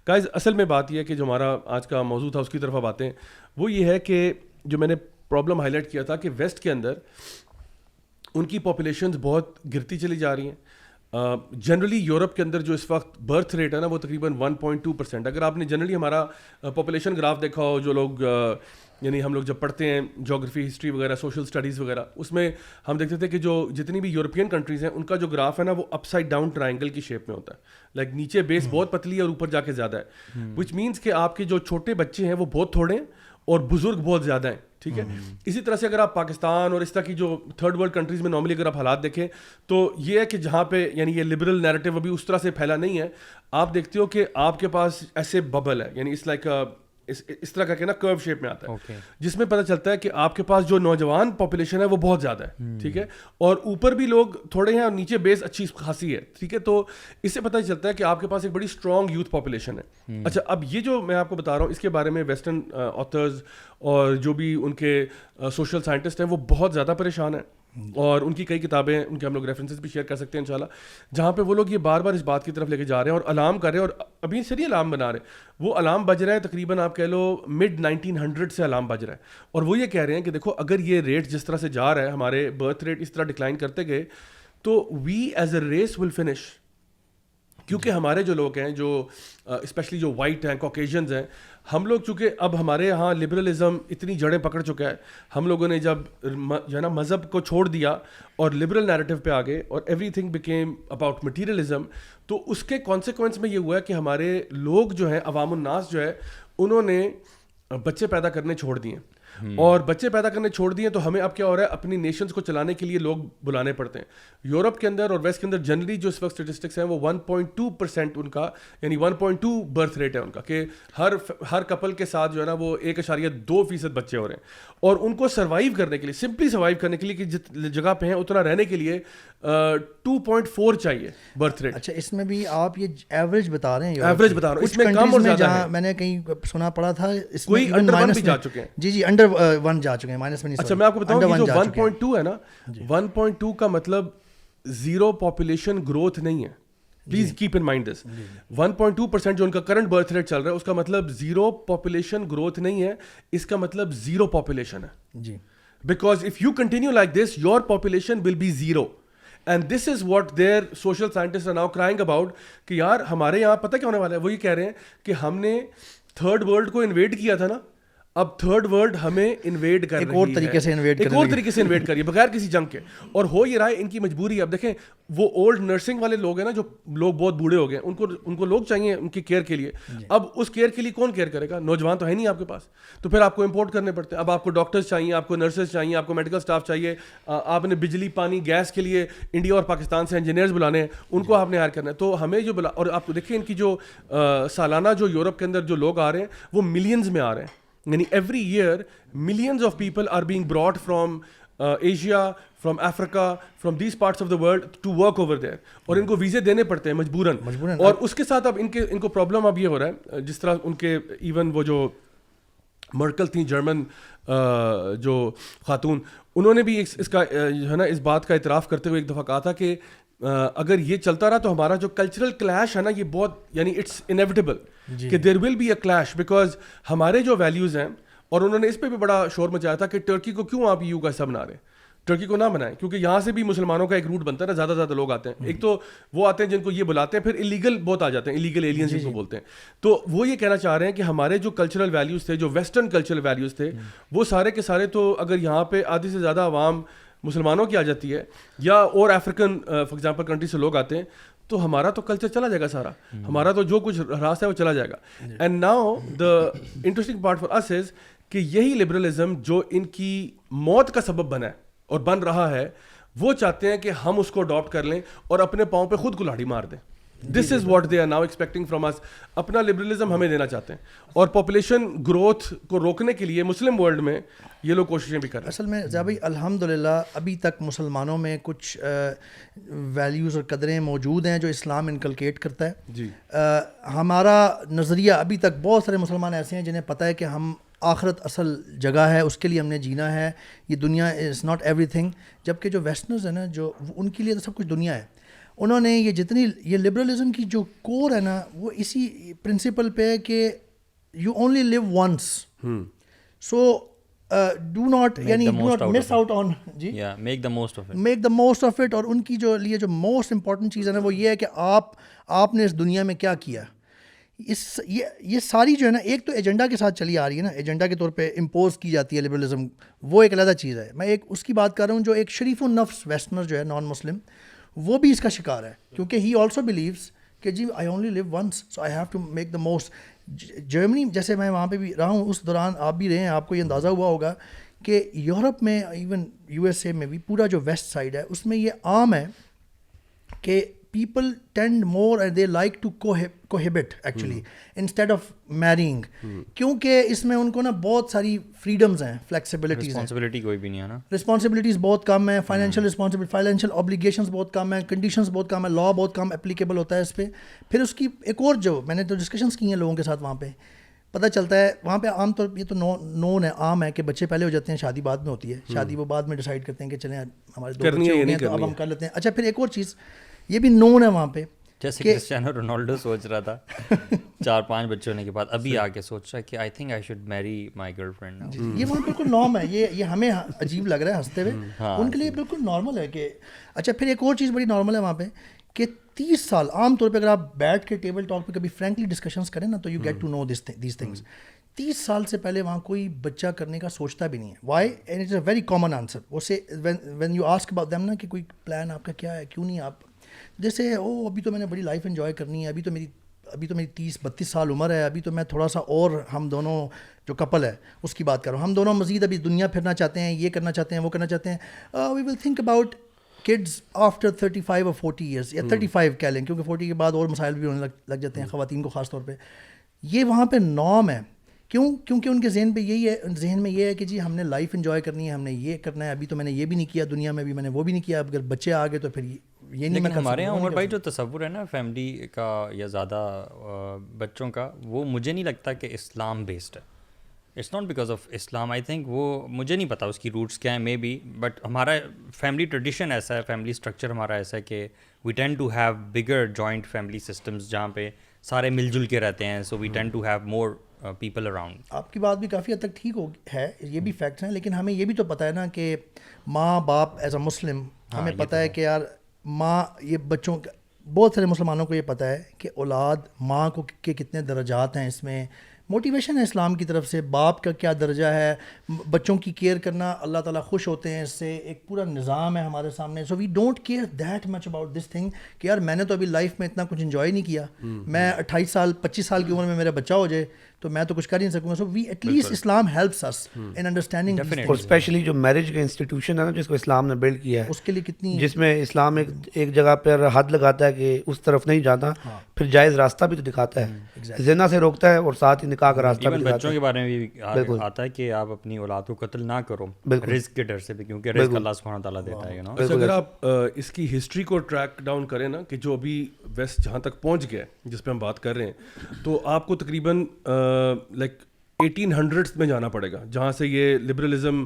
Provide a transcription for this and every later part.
Guys اصل میں بات یہ ہے کہ جو ہمارا آج کا موضوع تھا اس کی طرف اب آتے ہیں. وہ یہ ہے کہ جو میں نے پرابلم ہائی لائٹ کیا تھا کہ ویسٹ کے اندر ان کی پاپولیشنز بہت گرتی چلی جا رہی ہیں. جنرلی یورپ کے اندر جو اس وقت برتھ ریٹ ہے نا وہ تقریباً 1.2%. اگر آپ نے جنرلی ہمارا پاپولیشن گراف دیکھا ہو, جو لوگ یعنی ہم لوگ جب پڑھتے ہیں جغرافی, ہسٹری وغیرہ, سوشل اسٹڈیز وغیرہ, اس میں ہم دیکھتے تھے کہ جو جتنی بھی یورپین کنٹریز ہیں ان کا جو گراف ہے نا وہ اپ سائڈ ڈاؤن ٹرائنگل کی شیپ میں ہوتا ہے. لائک نیچے بیس بہت پتلی ہے اور اوپر جا کے زیادہ ہے, وچ مینس کہ آپ کے جو چھوٹے بچے ہیں وہ بہت تھوڑے ہیں اور بزرگ بہت زیادہ ہیں. ٹھیک ہے. اسی طرح سے اگر آپ پاکستان اور اس طرح کی جو تھرڈ ورلڈ کنٹریز میں نارملی اگر آپ حالات دیکھیں تو یہ ہے کہ جہاں پہ یعنی یہ لبرل نیریٹو ابھی اس طرح سے پھیلا نہیں ہے. آپ دیکھتے ہو کہ آپ کے پاس ایسے ببل ہے, یعنی اس لائک اس طرح کا کہ نا کرو شیپ میں آتا ہے, جس میں پتہ چلتا ہے کہ آپ کے پاس جو نوجوان پاپولیشن ہے وہ بہت زیادہ ہے. ٹھیک ہے. اور اوپر بھی لوگ تھوڑے ہیں اور نیچے بیس اچھی خاصی ہے. ٹھیک ہے. تو اس سے پتہ چلتا ہے کہ آپ کے پاس ایک بڑی اسٹرانگ یوتھ پاپولیشن ہے. اچھا, اب یہ جو میں آپ کو بتا رہا ہوں اس کے بارے میں ویسٹرن آتھرز اور جو بھی ان کے سوشل سائنٹسٹ ہیں وہ بہت زیادہ پریشان ہیں, اور ان کی کئی کتابیں, ان کے ہم لوگ ریفرنسز بھی شیئر کر سکتے ہیں انشاءاللہ, جہاں پہ وہ لوگ یہ بار بار اس بات کی طرف لے کے جا رہے ہیں اور الارم کر رہے ہیں, اور ابھی سے نہیں الارم بنا رہے, وہ الارم بج رہا ہے تقریباً آپ کہہ لو mid 1900 سے الارم بج رہا ہے. اور وہ یہ کہہ رہے ہیں کہ دیکھو اگر یہ ریٹ جس طرح سے جا رہا ہے, ہمارے برتھ ریٹ اس طرح ڈکلائن کرتے گئے تو we as a race will finish. کیونکہ ہمارے جو لوگ ہیں جو اسپیشلی جو وائٹ ہیں, کوکیشنز ہیں, ہم لوگ چونکہ اب ہمارے یہاں لبرلزم اتنی جڑیں پکڑ چکا ہے, ہم لوگوں نے جب جو ہے نا مذہب کو چھوڑ دیا اور لبرل نیریٹو پہ آگے اور every thing became about materialism, تو اس کے کانسیکوینس میں یہ ہوا ہے کہ ہمارے لوگ جو ہیں, عوام الناس جو ہے, انہوں نے بچے پیدا کرنے چھوڑ دیے. اور بچے پیدا کرنے چھوڑ دیے تو ہمیں اب کیا ہو رہا ہے, اپنی نیشنز کو چلانے کے لیے لوگ بلانے پڑتے ہیں. یورپ کے اندر اور ویسٹ کے اندر جنرلی جو اس وقت اسٹیٹسٹکس ہیں وہ 1.2% ان کا یعنی 1.2 برتھ ریٹ ہے ان کا, کہ ہر کپل کے ساتھ جو ہے نا وہ 1.2% بچے ہو رہے ہیں. اور ان کو سروائیو کرنے کے لیے, سمپلی سروائیو کرنے کے لیے کہ جس جگہ پہ ہیں اتنا رہنے کے لیے 2.4 چاہیے برتھ ریٹ. اچھا, اس میں بھی آپ یہ ایوریج بتا رہے ہیں؟ ایوریج بتا رہا ہوں, اس میں کم اور زیادہ ہے. میں نے کہیں سنا پڑا تھا اس کوئی میں انڈر 1 بھی جا چکے ہیں. جی جی, انڈر 1 جا چکے ہیں, مائنس میں نہیں. اچھا, میں آپ کو بتاؤں کہ جو 1.2 ہے نا, 1.2 کا مطلب زیرو پاپولیشن گروتھ نہیں ہے. Please keep in mind this. 1.2% جو ان کا کرنٹ برتھ ریٹ چل رہا ہے اس کا مطلب زیرو پاپولیشن گروتھ نہیں ہے, اس کا مطلب زیرو پاپولیشن ہے. جی, because if you continue like this your population will be zero. And this is what their social scientist are now crying about کہ یار ہمارے یہاں پتہ کیا ہونے والا ہے. وہ یہ کہہ رہے ہیں کہ ہم نے تھرڈ ورلڈ کو انویڈ کیا تھا نا, اب تھرڈ ورلڈ ہمیں انویڈ کر رہی ہے, ایک اور طریقے سے انویڈ کریے بغیر کسی جنگ کے. اور ہو یہ رہا ہے ان کی مجبوری. اب دیکھیں وہ اولڈ نرسنگ والے لوگ ہیں نا, جو لوگ بہت بوڑھے ہو گئے, ان کو لوگ چاہیے ان کی کیئر کے لیے. اب اس کیئر کے لیے کون کیئر کرے گا؟ نوجوان تو ہے نہیں آپ کے پاس, تو پھر آپ کو امپورٹ کرنے پڑتے ہیں. اب آپ کو ڈاکٹرز چاہیے, آپ کو نرسز چاہیے, آپ کو میڈیکل اسٹاف چاہیے, آپ نے بجلی پانی گیس کے لیے انڈیا اور پاکستان سے انجینئرز بلانے ہیں, ان کو آپ نے ہائر کرنا ہے. تو ہمیں جو اور آپ دیکھیں ان کی جو سالانہ جو یورپ کے اندر جو لوگ آ رہے ہیں وہ ملینز میں آ رہے ہیں. یعنی every year millions of people are being brought from Asia, from Africa, from these parts of the world to work over there, اور ان کو ویزے دینے پڑتے ہیں مجبوراً. اور اس کے ساتھ اب ان کو پرابلم اب یہ ہو رہا ہے, جس طرح ان کے ایون وہ جو مرکل تھیں جرمن جو خاتون, انہوں نے بھی اس کا جو ہے نا اس بات کا اعتراف کرتے ہوئے ایک دفعہ کہا تھا کہ اگر یہ چلتا رہا تو ہمارا جو کلچرل کلیش ہے نا یہ بہت یعنی اٹس انیویٹیبل کہ there will be a clash, because ہمارے جو ویلیوز ہیں. اور انہوں نے اس پہ بھی بڑا شور مچایا تھا کہ ٹرکی کو کیوں آپ یو کا حصہ بنا رہے ہیں, ٹرکی کو نہ بنائیں, کیونکہ یہاں سے بھی مسلمانوں کا ایک روٹ بنتا ہے نا, زیادہ لوگ آتے ہیں. ایک تو وہ آتے ہیں جن کو یہ بلاتے ہیں, پھر ایلیگل بہت آ جاتے ہیں, ایلیگل ایلینز جن کو بولتے ہیں. تو وہ یہ کہنا چاہ رہے ہیں کہ ہمارے جو کلچرل ویلیوز تھے, جو ویسٹرن کلچرل ویلیوز تھے, وہ سارے کے سارے تو اگر یہاں پہ آدھی سے زیادہ عوام مسلمانوں کی آ جاتی ہے یا اور افریقن فار ایگزامپل کنٹری سے لوگ آتے ہیں, تو ہمارا تو کلچر چلا جائے گا سارا, ہمارا تو جو کچھ راستہ ہے وہ چلا جائے گا. And now the interesting part for us is کہ یہی لبرلزم جو ان کی موت کا سبب بنا ہے اور بن رہا ہے, وہ چاہتے ہیں کہ ہم اس کو اڈاپٹ کر لیں اور اپنے پاؤں پہ خود کلاڑی مار دیں. This is what they are now expecting from us. اپنا لبرلزم ہمیں دینا چاہتے ہیں, اور پاپولیشن گروتھ کو روکنے کے لیے مسلم ورلڈ میں یہ لوگ کوششیں بھی کر رہے ہیں. اصل میں ضیاء بھائی الحمدللہ ابھی تک مسلمانوں میں کچھ ویلیوز اور قدریں موجود ہیں جو اسلام انکلکیٹ کرتا ہے. جی, ہمارا نظریہ ابھی تک بہت سارے مسلمان ایسے ہیں جنہیں پتہ ہے کہ ہم آخرت اصل جگہ ہے, اس کے لیے ہم نے جینا ہے, یہ دنیا از ناٹ ایوری تھنگ. جبکہ جو ویسٹرنرز ہیں نا, جو ان کے لیے تو سب کچھ دنیا ہے. انہوں نے یہ جتنی یہ لبرلزم کی جو کور ہے نا وہ اسی پرنسپل پہ ہے کہ you only live once, so do not یعنی do not miss out on جی make the most of it, make the most of it. اور ان کی جو لیے جو موسٹ امپورٹنٹ چیز ہے نا وہ یہ ہے کہ آپ نے اس دنیا میں کیا کیا. یہ ساری جو ہے نا ایک تو ایجنڈا کے ساتھ چلی آ رہی ہے نا, ایجنڈا کے طور پہ امپوز کی جاتی ہے لبرلزم, وہ ایک علیحدہ چیز ہے. میں ایک اس کی بات کر رہا ہوں جو ایک شریف النفس ویسٹرنر جو ہے نان مسلم, وہ بھی اس کا شکار ہے کیونکہ ہی آلسو بلیوز کہ جی I only live once so I have to make the most. جرمنی جیسے میں وہاں پہ بھی رہا ہوں, اس دوران آپ بھی رہے ہیں, آپ کو یہ اندازہ ہوا ہوگا کہ یورپ میں ایون یو ایس اے میں بھی پورا جو ویسٹ سائڈ ہے اس میں یہ عام ہے کہ people tend more and they like to cohabit actually instead of marrying, کیونکہ اس میں ان کو نا بہت ساری فریڈمز ہیں, فلیکسیبلٹیز ہیں, رسپانسبلٹی کوئی بھی نہیں ہے نا, رسپانسبلٹیز بہت کم ہیں, فائنینشیل رسپانسبلٹی فائنینشیل اوبلیگیشنز بہت کم ہیں, کنڈیشنز بہت کم ہیں, لا بہت کم اپلیکیبل ہوتا ہے اس پہ. پھر اس کی ایک اور جو میں نے تو ڈسکشنز کی ہیں لوگوں کے ساتھ وہاں پہ, پتہ چلتا ہے وہاں پہ عام طور پہ یہ تو نون ہے, عام ہے کہ بچے پہلے ہو جاتے ہیں, شادی بعد میں ہوتی ہے, شادی وہ بعد میں ڈیسائڈ کرتے ہیں کہ چلیں ہمارے دو بچے ہو گئے تو اب ہم کر لیتے ہیں. اچھا پھر ایک اور چیز یہ بھی نون ہے وہاں پہ, جیسے کرسٹیانو رونالڈو سوچ رہا تھا 4-5 بچے ہونے کے بعد, ابھی آ کے سوچ رہا ہے کہ آئی تھنک آئی شوڈ میری مائی گرل فرینڈ. یہ وہاں بالکل نارم ہے, یہ ہمیں عجیب لگ رہا ہے ہنستے ہوئے, ان کے لیے بالکل نارمل ہے کہ. اچھا پھر ایک اور چیز بڑی نارمل ہے وہاں پہ کہ 30 سال عام طور پہ اگر آپ بیٹھ کے ٹیبل ٹاک پہ کبھی فرینکلی ڈسکشنس کریں نا تو you get to know these things. 30 سال سے پہلے وہاں کوئی بچہ کرنے کا سوچتا بھی نہیں ہے. Why? And it's a very common answer. وہ سے when you ask about them نا کہ کوئی پلان آپ کا کیا ہے, کیوں نہیں آپ جیسے ابھی تو میں نے بڑی لائف انجوائے کرنی ہے, ابھی تو میری 30-32 سال عمر ہے, ابھی تو میں تھوڑا سا اور ہم دونوں جو کپل ہے اس کی بات کر رہا ہوں, ہم دونوں مزید ابھی دنیا پھرنا چاہتے ہیں, یہ کرنا چاہتے ہیں, وہ کرنا چاہتے ہیں. We will think about kids after 35 اور 40 ایئرس یا 35 کہہ لیں, کیونکہ 40 کے بعد اور مسائل بھی ہونے لگ جاتے ہیں خواتین کو خاص طور پہ. یہ وہاں پہ نارم ہے. کیونکہ ان کے ذہن پہ یہی ہے, ذہن میں یہ ہے کہ جی ہم نے لائف انجوائے کرنی ہے, ہم نے یہ کرنا ہے, ابھی تو میں نے یہ بھی نہیں کیا دنیا میں, ابھی میں نے وہ بھی نہیں کیا, اگر بچے آ گئے تو پھر یہ نہیں. لیکن ہمارے یہاں عمر بھائی جو تصور ہے نا فیملی کا یا زیادہ بچوں کا, وہ مجھے نہیں لگتا کہ اسلام بیسڈ ہے. It's not because of Islam, I think وہ مجھے نہیں پتا اس کی روٹس کیا ہیں, مے بی, بٹ ہمارا فیملی ٹریڈیشن ایسا ہے, فیملی اسٹرکچر ہمارا ایسا ہے کہ we tend to have bigger joint family systems جہاں پہ سارے مل جل کے رہتے ہیں, so we tend to have more people around. آپ کی بات بھی کافی حد تک ٹھیک ہے, یہ بھی فیکٹس ہیں, لیکن ہمیں یہ بھی تو پتہ ہے نا کہ ماں باپ ایز اے مسلم ہمیں پتہ ہے کہ یار ماں, یہ بچوں کا بہت سارے مسلمانوں کو یہ پتہ ہے کہ اولاد ماں کو کے کتنے درجات ہیں, اس میں موٹیویشن ہے اسلام کی طرف سے, باپ کا کیا درجہ ہے, بچوں کی کیئر کرنا اللہ تعالیٰ خوش ہوتے ہیں اس سے, ایک پورا نظام ہے ہمارے سامنے. So we don't care that much about this thing کہ یار میں نے تو ابھی لائف میں اتنا کچھ انجوائے نہیں کیا, میں 28 سال 25 سال کی عمر میں میرا بچہ ہو جائے تو میں تو کچھ کر ہی نہیں سکوں گا. So we at least Islam helps us in understanding, اور اسپیشلی جو میرج کا انسٹیٹیوشن ہے نا جس کو اسلام نے بلڈ کیا ہے, اس کے لیے کتنی, جس میں اسلام ایک جگہ پر حد لگاتا ہے کہ اس طرف نہیں جاتا, پھر جائز راستہ بھی تو دکھاتا ہے, زنا سے روکتا ہے اور ساتھ ہی نکاح کا راستہ بھی. بچوں کے بارے میں بھی آتا ہے کہ آپ اپنی اولاد کو قتل نہ کرو رزق کے ڈر سے بھی, کیونکہ رزق اللہ سبحانہ تعالیٰ دیتا ہے. اگر آپ اس کی ہسٹری کو ٹریک ڈاؤن کریں نا کہ جو ابھی ویسٹ جہاں تک پہنچ گیا جس پہ ہم بات کر رہے ہیں, تو آپ کو تقریباً لائک 1800s میں جانا پڑے گا جہاں سے یہ لبرلزم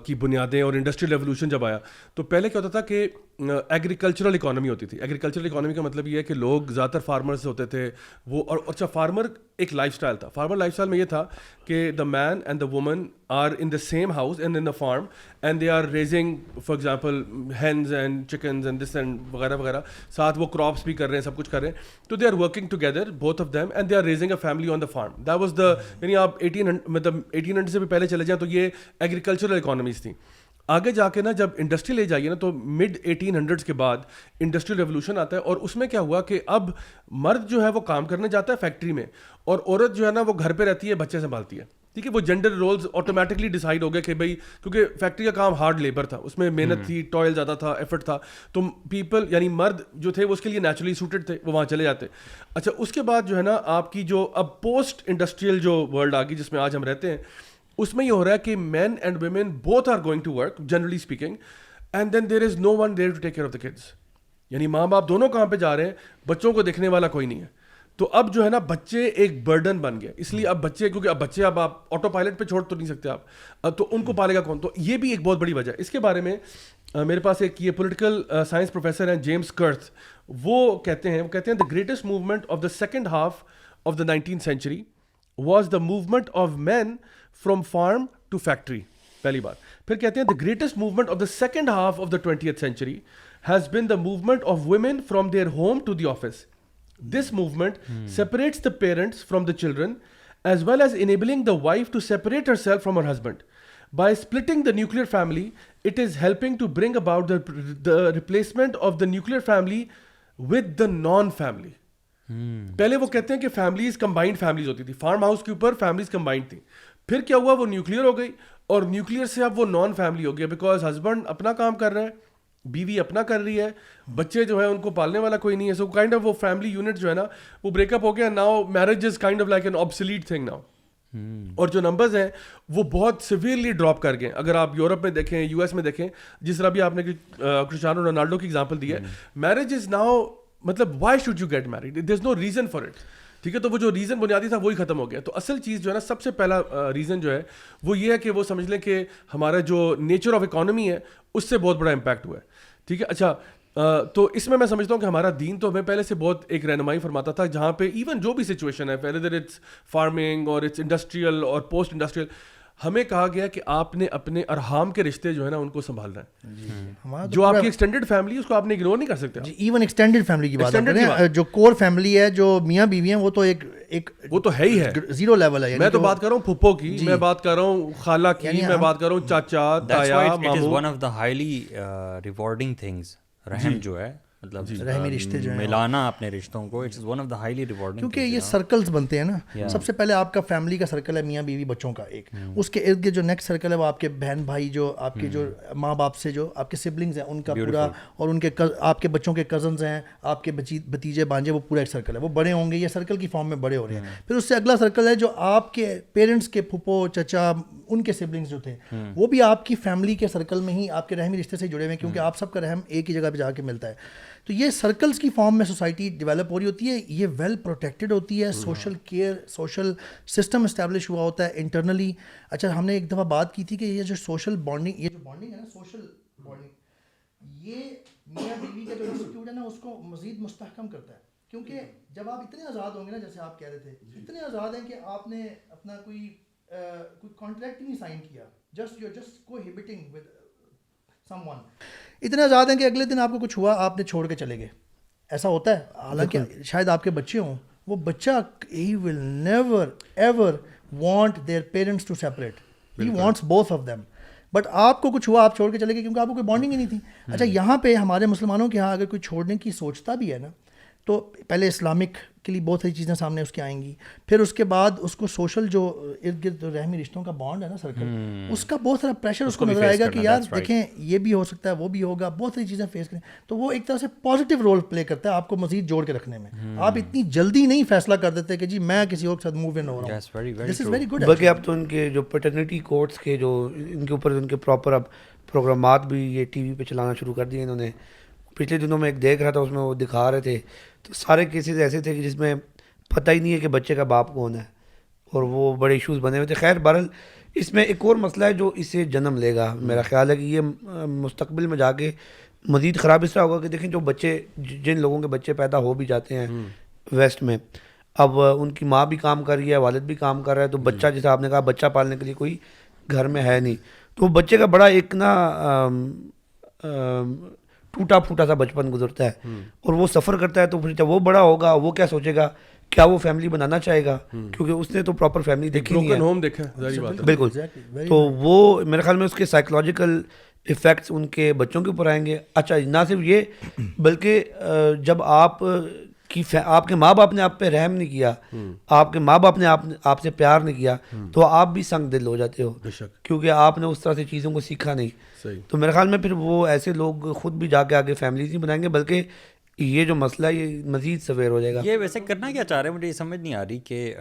کی بنیادیں اور انڈسٹریل ریولوشن جب آیا. تو پہلے کیا ہوتا تھا کہ ایگریکلچرل اکانومی ہوتی تھی. ایگریکلچرل اکانومی کا مطلب یہ ہے کہ لوگ زیادہ تر فارمرز ہوتے تھے وہ, اور اچھا فارمر ایک لائف اسٹائل تھا. فارمر لائف اسٹائل میں یہ تھا کہ the man and the woman are in the same house and in the farm and they are raising for example hens and chickens and this and وغیرہ وغیرہ, ساتھ وہ crops بھی کر رہے ہیں, سب کچھ کر رہے ہیں. تو they are working together both of them and they are raising a family on the farm. That was the, یعنی آپ 1800 سے بھی پہلے چلے جائیں تو یہ ایگریکلچرل اکانومیز تھیں. آگے جا کے نا جب انڈسٹری لے جائیے نا تو مڈ 1800s کے بعد انڈسٹریل ریولوشن آتا ہے, اور اس میں کیا ہوا کہ اب مرد جو ہے وہ کام کرنے جاتا ہے فیکٹری میں, اور عورت جو ہے نا وہ گھر پہ رہتی ہے, بچے سنبھالتی ہے. ٹھیک ہے, وہ جینڈر رولز آٹومیٹکلی ڈیسائڈ ہو گئے کہ بھائی کیونکہ فیکٹری کا کام ہارڈ لیبر تھا, اس میں محنت تھی, ٹوئل زیادہ تھا, ایفرٹ تھا, تو پیپل یعنی مرد جو تھے وہ اس کے لیے نیچرلی سوٹڈ تھے, وہ وہاں چلے جاتے. اچھا اس کے بعد جو ہے نا آپ کی جو اب پوسٹ انڈسٹریل جو ورلڈ آ گئی جس میں آج ہم رہتے ہیں, اس میں یہ ہو رہا ہے کہ man and women both are going to work generally speaking, and then there is no one there to take care of the kids. یعنی ماں باپ دونوں کام پہ جا رہے ہیں, بچوں کو دیکھنے والا کوئی نہیں ہے. تو اب جو ہے نا بچے ایک برڈن بن گئے, اس لیے اب بچے, کیونکہ اب بچے اب آپ آٹو پائلٹ پہ چھوڑ تو نہیں سکتے آپ, تو ان کو پالے گا کون. تو یہ بھی ایک بہت بڑی وجہ ہے. اس کے بارے میں میرے پاس ایک یہ پولیٹیکل سائنس پروفیسر ہیں جیمس کرتھ, وہ کہتے ہیں the greatest movement of the second half of the 19th century was the movement of men from farm to factory. پہلی بات. پھر کہتے ہیں the greatest movement of the second half of the 20th century has been the movement of women from their home to the office. This movement separates the parents from the children, as well as enabling the wife to separate herself from her husband. By splitting the nuclear family, it is helping to bring about the replacement of the nuclear family with the non-family. پہلے وہ کہتے ہیں کہ families combined families ہوتی تھی, farm house کے اوپر families combined تھیں. پھر کیا ہوا, وہ نیوکلیئر ہو گئی, اور نیوکلیئر سے اب وہ نان فیملی ہو گیا, بیکاز ہسبینڈ اپنا کام کر رہا ہے, بیوی اپنا کر رہی ہے, بچے جو ہے ان کو پالنے والا کوئی نہیں ہے. سو کائنڈ آف وہ فیملی یونٹ جو ہے نا وہ بریک اپ ہو گیا. Now marriage is kind of like an obsolete thing now. اور جو نمبرز ہیں وہ بہت سیویئرلی ڈراپ کر گئے. اگر آپ یورپ میں دیکھیں, یو ایس میں دیکھیں, جس طرح بھی آپ نے کرسچیانو رونالڈو کی ایگزامپل دی ہے, میرج از ناؤ مطلب why should you get married, there is no reason for it. ٹھیک ہے, تو وہ جو ریزن بنیادی تھا وہی ختم ہو گیا. تو اصل چیز جو ہے نا, سب سے پہلا ریزن جو ہے وہ یہ ہے کہ وہ سمجھ لیں کہ ہمارا جو نیچر آف اکانومی ہے اس سے بہت بڑا امپیکٹ ہوا ہے. ٹھیک ہے, اچھا تو اس میں سمجھتا ہوں کہ ہمارا دین تو ہمیں پہلے سے بہت ایک رہنمائی فرماتا تھا, جہاں پہ ایون جو بھی سچویشن ہے, ویدر اٹس فارمنگ اور اٹس انڈسٹریل اور پوسٹ انڈسٹریل, ہمیں کہا گیا کہ آپ نے اپنے ارحام کے رشتے جو ہے نا ان کو سنبھالنا ہے. جو آپ کی ایکسٹینڈیڈ فیملی ہے اس کو آپ نے اگنور نہیں کر سکتے. ایون ایکسٹینڈیڈ فیملی کی بات کریں, جو کور فیملی ہے, جو میاں بیوی ہیں, وہ تو ایک وہ تو ہے ہی ہے, زیرو لیول ہے. میں تو بات کر رہا ہوں پھپھو کی, میں بات کر رہا ہوں خالہ کی, میں بات کر رہا ہوں چاچا تایا ماموں. It is one of the highly rewarding things. رحم جو ہے مطلب رحمی رشتے جو ہیں ملانا اپنے رشتوں کو, it's one of the highly rewarding. کیونکہ یہ سرکلز بنتے ہیں نا. سب سے پہلے آپ کا فیملی کا سرکل ہے, میاں بیوی بچوں کا ایک, اس کے ارد گرد جو نیکسٹ سرکل ہے وہ آپ کے بہن بھائی, جو آپ کے جو ماں باپ سے جو آپ کے سبلنگز ہیں ان کا پورا, اور ان کے آپ کے بچوں کے کزنز ہیں, آپ کے بھتیجے بانجے, وہ پورا ایک سرکل ہے. وہ بڑے ہوں گے, یہ سرکل کی فارم میں بڑے ہو رہے ہیں. پھر اس سے اگلا سرکل ہے جو آپ کے پیرنٹس کے پھپھو چچا, ان کے سبلنگز جو تھے وہ بھی آپ کی فیملی کے سرکل میں ہی آپ کے رحمی رشتے سے جڑے ہوئے ہیں, کیونکہ آپ سب کا رحم ایک ہی جگہ پہ جا کے ملتا ہے. تو یہ سرکلز کی فارم میں سوسائٹی ڈیولپ ہو رہی ہوتی ہے, یہ ویل پروٹیکٹڈ ہوتی ہے, social care, social system establish ہوا ہوتا ہے انٹرنلی. اچھا, ہم نے ایک دفعہ بات کی تھی کہ یہ جو سوشل بانڈنگ, یہ جو بانڈنگ ہے نا, سوشل بانڈنگ, یہ میاں بیوی کا جو انسٹیٹیوٹ ہے نا اس کو مزید مستحکم کرتا ہے. کیونکہ جب آپ اتنے آزاد ہوں گے نا, جیسے آپ کہہ رہے تھے, اتنے آزاد ہیں کہ آپ نے اپنا کوئی کانٹریکٹ نہیں سائن کیا, just you just cohabiting with someone. اتنے آزاد ہیں کہ اگلے دن آپ کو کچھ ہوا, آپ نے چھوڑ کے چلے گئے. ایسا ہوتا ہے, حالانکہ شاید آپ کے بچے ہوں, وہ بچہ ہی will never ever want their parents to separate, he wants both of them. But آپ کو کچھ ہوا, آپ چھوڑ کے چلے گئے کیونکہ آپ کو کوئی بانڈنگ ہی نہیں تھی. اچھا, یہاں پہ ہمارے مسلمانوں کے یہاں اگر کوئی چھوڑنے کی سوچتا بھی ہے نا, تو پہلے اسلامک کے لیے بہت ساری چیزیں سامنے اس کی آئیں گی, پھر اس کے بعد اس کو سوشل جو ارد گرد رحمی رشتوں کا بانڈ ہے نا سرکل, اس کا بہت سارا پریشر اس کو نظر آئے گا کہ یار دیکھیں یہ بھی ہو سکتا ہے, وہ بھی ہوگا, بہت ساری چیزیں فیس کریں. تو وہ ایک طرح سے پازیٹیو رول پلے کرتا ہے آپ کو مزید جوڑ کے رکھنے میں. آپ اتنی جلدی نہیں فیصلہ کر دیتے کہ جی میں کسی اور کے ساتھ موو ان ہو رہا ہوں. دس از ویری گڈ. بلکہ اب تو ان کے جو پیٹرنٹی کورٹس کے جو ان کے اوپر ان کے پراپر اب پروگرامات بھی یہ ٹی وی پہ چلانا شروع کر دیے انہوں نے. پچھلے دنوں میں ایک دیکھ رہا تھا, اس میں وہ دکھا رہے تھے, تو سارے کیسز ایسے تھے کہ جس میں پتہ ہی نہیں ہے کہ بچے کا باپ کون ہے, اور وہ بڑے ایشوز بنے ہوئے تھے. خیر بہرحال اس میں ایک اور مسئلہ ہے جو اسے جنم لے گا. میرا خیال ہے کہ یہ مستقبل میں جا کے مزید خراب اس طرح ہوگا کہ دیکھیں جو بچے, جن لوگوں کے بچے پیدا ہو بھی جاتے ہیں ویسٹ میں, اب ان کی ماں بھی کام کر رہی ہے, والد بھی کام کر رہا ہے, تو بچہ جیسے آپ نے کہا بچہ پالنے کے لیے کوئی گھر میں ہے نہیں, تو بچے کا بڑا ایک نا ٹوٹا پھوٹا سا بچپن گزرتا ہے, اور وہ سفر کرتا ہے. تو پھر جب وہ بڑا ہوگا وہ کیا سوچے گا, کیا وہ فیملی بنانا چاہے گا, کیونکہ اس نے تو پراپر فیملی دیکھی نہیں ہے, ہوم دیکھا, ظاہری بات ہے. بالکل. تو وہ میرے خیال میں اس کے سائیکولوجیکل ایفیکٹس ان کے بچوں کے اوپر آئیں گے. اچھا, نہ صرف یہ بلکہ جب آپ کے ماں باپ نے آپ پہ رحم نہیں کیا, آپ کے ماں باپ نے آپ سے پیار نہیں کیا, تو آپ بھی سنگ دل ہو جاتے ہو, کیونکہ آپ نے اس طرح سے چیزوں کو سیکھا نہیں. تو میرے خیال میں پھر وہ ایسے لوگ خود بھی جا کے آگے فیملیز نہیں بنائیں گے, بلکہ یہ جو مسئلہ ہے یہ مزید سویر ہو جائے گا. یہ ویسے کرنا کیا چاہ رہے ہیں, مجھے یہ سمجھ نہیں آ رہی کہ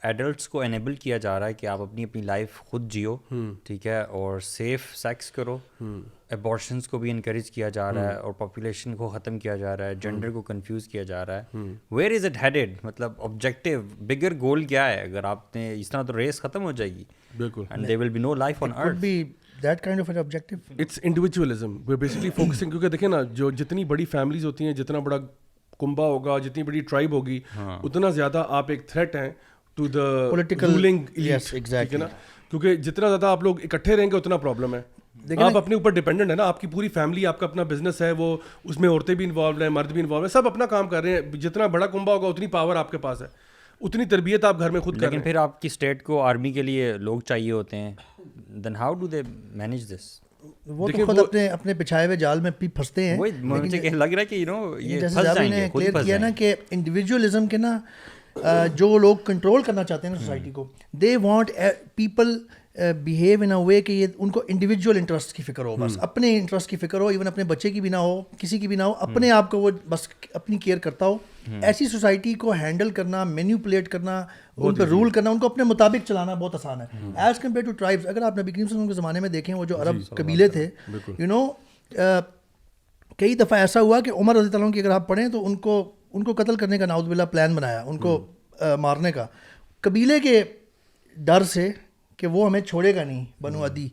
ایڈلٹس کو انیبل کیا جا رہا ہے کہ آپ اپنی لائف خود جیو, ٹھیک ہے, اور سیف سیکس کرو, ایبارشنس کو بھی انکریج کیا جا رہا ہے, اور پاپولیشن کو ختم کیا جا رہا ہے, جینڈر کو کنفیوز کیا جا رہا ہے. ویئر از اٹ ہیڈیڈ, مطلب آبجیکٹیو بگر گول کیا ہے؟ اگر آپ نے اس طرح تو ریس ختم ہو جائے گی, بالکل, and there will be no life on earth. that kind of an objective? It's individualism. We're basically focusing, کیونکہ دیکھیں نا جو جتنی بڑی فیملیز ہوتی ہیں, جتنا بڑا کنبا ہوگا, جتنی بڑی ٹرائب ہوگی, اتنا زیادہ آپ ایک تھریٹ ہیں ٹو دا رولنگ ایلیٹ, ٹھیک ہے نا, کیونکہ جتنا زیادہ آپ لوگ اکٹھے رہیں گے اتنا پرابلم ہے. آپ اپنے اوپر ڈیپینڈنٹ ہے نا, آپ کی پوری فیملی, آپ کا اپنا بزنس ہے, وہ اس میں عورتیں بھی انوالوڈ ہیں, مرد بھی انوالو ہیں, سب اپنا کام کر رہے ہیں. جتنا بڑا کنبا ہوگا اتنی پاور آپ کے پاس ہے, اتنی تربیت آپ گھر میں خود کر رہے ہیں. لیکن پھر آپ کی اسٹیٹ کو آرمی کے لیے لوگ چاہیے ہوتے ہیں, then how do they manage this? وہ تو خود اپنے بچھائے ہوئے جال میں پھنستے ہیں. مجھے لگ رہا ہے کہ یہ جیسے جاوید نے کلیئر کیا نا کہ انڈیویجولزم کے نا جو لوگ کنٹرول کرنا چاہتے ہیں نا سوسائٹی کو, دے وانٹ پیپل بیہیو ان اے وے کہ یہ ان کو انڈیویجول انٹرسٹ کی فکر ہو, بس اپنے انٹرسٹ کی فکر ہو, ایون اپنے بچے کی بھی نہ ہو, کسی کی بھی نہ ہو, اپنے آپ کو وہ بس اپنی کیئر کرتا ہو. ایسی سوسائٹی کو ہینڈل کرنا, مینیپولیٹ کرنا, ان پہ رول کرنا, ان کو اپنے مطابق چلانا بہت آسان ہے ایز کمپیئر ٹو ٹرائبس. اگر آپ نبی کریم صلی اللہ علیہ وسلم کے زمانے میں دیکھیں, وہ جو عرب قبیلے تھے, یو نو, کئی دفعہ ایسا ہوا کہ عمر رضی اللہ عنہ کی اگر آپ پڑھیں تو ان کو قتل کرنے کا نعوذ باللہ پلان بنایا, ان کو مارنے کا, قبیلے کے ڈر سے کہ وہ ہمیں چھوڑے گا نہیں, بنو عدی,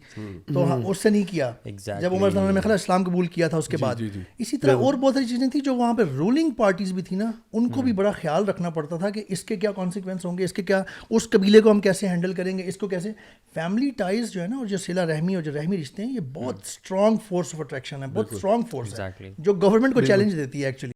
تو اس سے نہیں کیا. جب عمر صلی اللہ علیہ وسلم نے اسلام قبول کیا تھا اس کے بعد. اسی طرح اور بہت ساری چیزیں تھیں جو وہاں پہ رولنگ پارٹیز بھی تھی نا, ان کو بھی بڑا خیال رکھنا پڑتا تھا کہ اس کے کیا کانسیکوینس ہوں گے, اس کے کیا, اس قبیلے کو ہم کیسے ہینڈل کریں گے, اس کو کیسے. فیملی ٹائز جو ہے نا, اور جو صلہ رحمی اور جو رحمی رشتے ہیں, یہ بہت اسٹرانگ فورس آف اٹریکشن ہے, بہت اسٹرانگ فورس ہے جو گورنمنٹ کو چیلنج دیتی ہے ایکچولی.